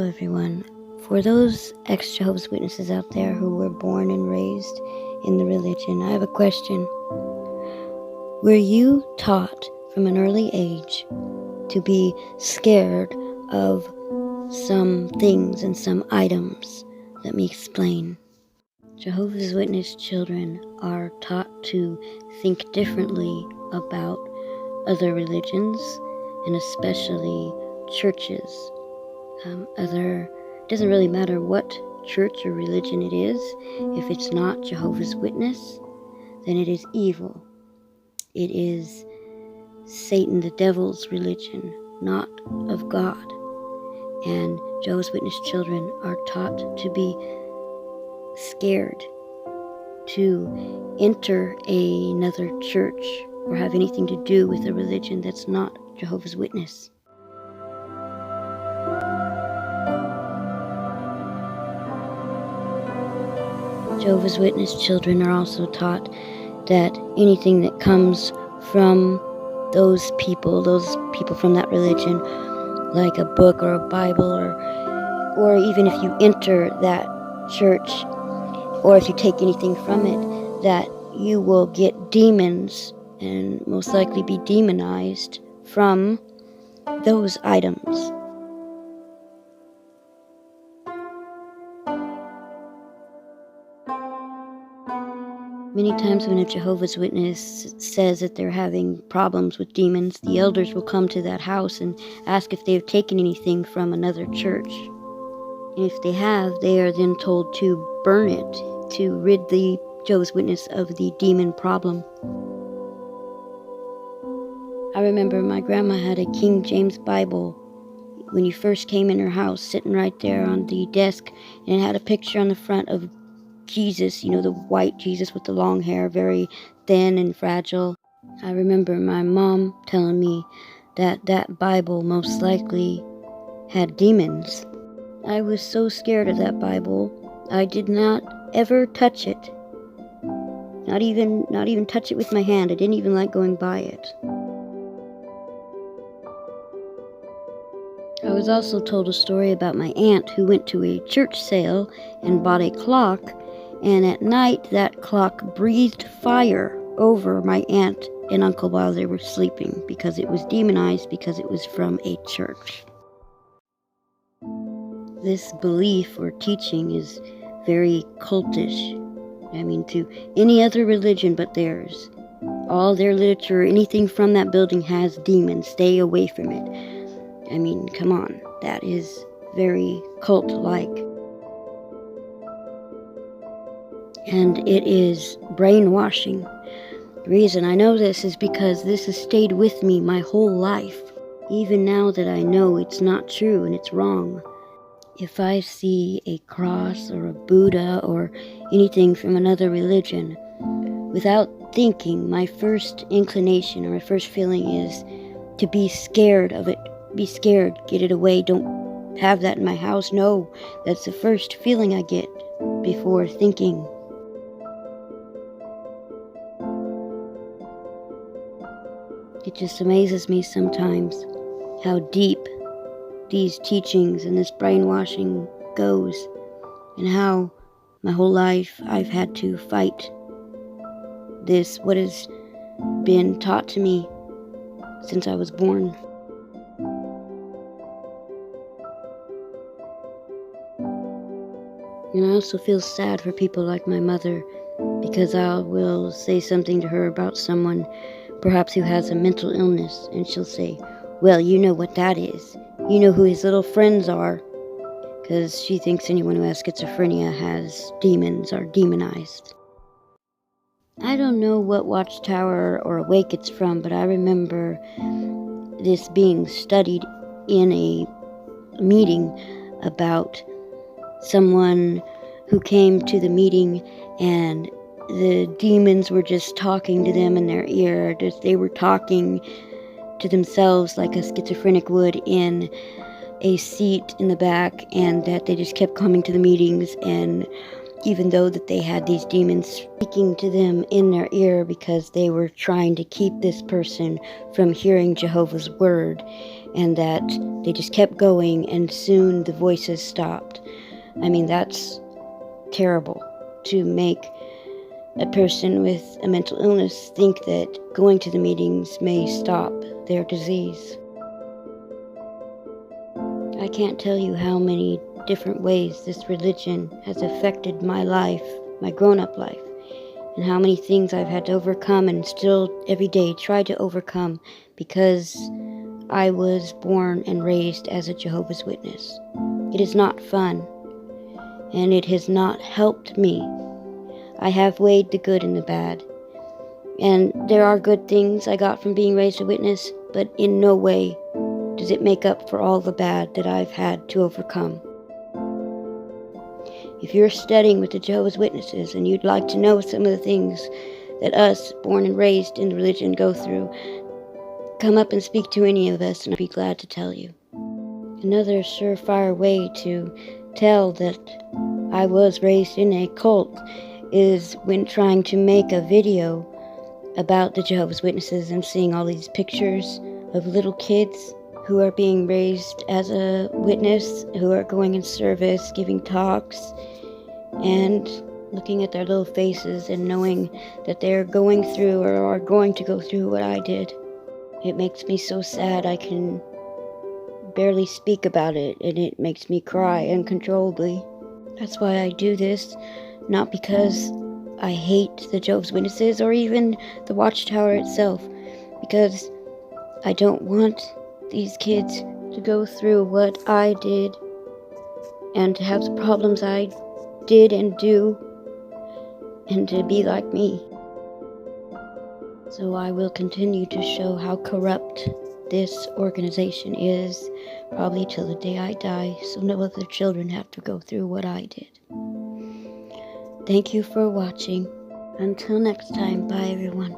Hello everyone. For those ex-Jehovah's Witnesses out there who were born and raised in the religion, I have a question. Were you taught from an early age to be scared of some things and some items? Let me explain. Jehovah's Witness children are taught to think differently about other religions and especially churches. It doesn't really matter what church or religion it is. If it's not Jehovah's Witness, then it is evil. It is Satan, the devil's religion, not of God. And Jehovah's Witness children are taught to be scared to enter another church or have anything to do with a religion that's not Jehovah's Witness. Jehovah's Witness children are also taught that anything that comes from those people from that religion, like a book or a Bible, or even if you enter that church, or if you take anything from it, that you will get demons and most likely be demonized from those items. Many times when a Jehovah's Witness says that they're having problems with demons, the elders will come to that house and ask if they have taken anything from another church. And if they have, they are then told to burn it, to rid the Jehovah's Witness of the demon problem. I remember my grandma had a King James Bible when you first came in her house, sitting right there on the desk, and it had a picture on the front of Jesus, the white Jesus with the long hair, very thin and fragile. I remember my mom telling me that that Bible most likely had demons. I was so scared of that Bible, I did not ever touch it. Not even touch it with my hand. I didn't even like going by it. I was also told a story about my aunt who went to a church sale and bought a clock, and at night that clock breathed fire over my aunt and uncle while they were sleeping because it was demonized, because it was from a church. This belief or teaching is very cultish. To any other religion but theirs. All their literature, anything from that building has demons. Stay away from it. Come on. That is very cult-like. And it is brainwashing. The reason I know this is because this has stayed with me my whole life. Even now that I know it's not true and it's wrong. If I see a cross or a Buddha or anything from another religion, without thinking, my first inclination or my first feeling is to be scared of it. Be scared, get it away, don't have that in my house. No, that's the first feeling I get before thinking. It just amazes me sometimes how deep these teachings and this brainwashing goes, and how my whole life I've had to fight this, what has been taught to me since I was born. And I also feel sad for people like my mother, because I will say something to her about someone perhaps who has a mental illness, and she'll say, well, you know what that is. You know who his little friends are, because she thinks anyone who has schizophrenia has demons or demonized. I don't know what Watchtower or Awake it's from, but I remember this being studied in a meeting about someone who came to the meeting and the demons were just talking to them in their ear. They were talking to themselves like a schizophrenic would in a seat in the back, and that they just kept coming to the meetings and even though that they had these demons speaking to them in their ear because they were trying to keep this person from hearing Jehovah's word, and that they just kept going, and soon the voices stopped. I mean, that's terrible, to make a person with a mental illness think that going to the meetings may stop their disease. I can't tell you how many different ways this religion has affected my life, my grown-up life, and how many things I've had to overcome and still every day try to overcome because I was born and raised as a Jehovah's Witness. It is not fun, and it has not helped me. I have weighed the good and the bad, and there are good things I got from being raised a witness, but in no way does it make up for all the bad that I've had to overcome. If you're studying with the Jehovah's Witnesses and you'd like to know some of the things that us, born and raised in the religion, go through, come up and speak to any of us, and I'd be glad to tell you. Another surefire way to tell that I was raised in a cult is when trying to make a video about the Jehovah's Witnesses and seeing all these pictures of little kids who are being raised as a witness, who are going in service, giving talks, and looking at their little faces and knowing that they're going through or are going to go through what I did. It makes me so sad I can barely speak about it, and it makes me cry uncontrollably. That's why I do this, not because I hate the Jehovah's Witnesses or even the Watchtower itself, because I don't want these kids to go through what I did and to have the problems I did and do and to be like me. So I will continue to show how corrupt this organization is, probably till the day I die, so no other children have to go through what I did. Thank you for watching. Until next time, bye everyone.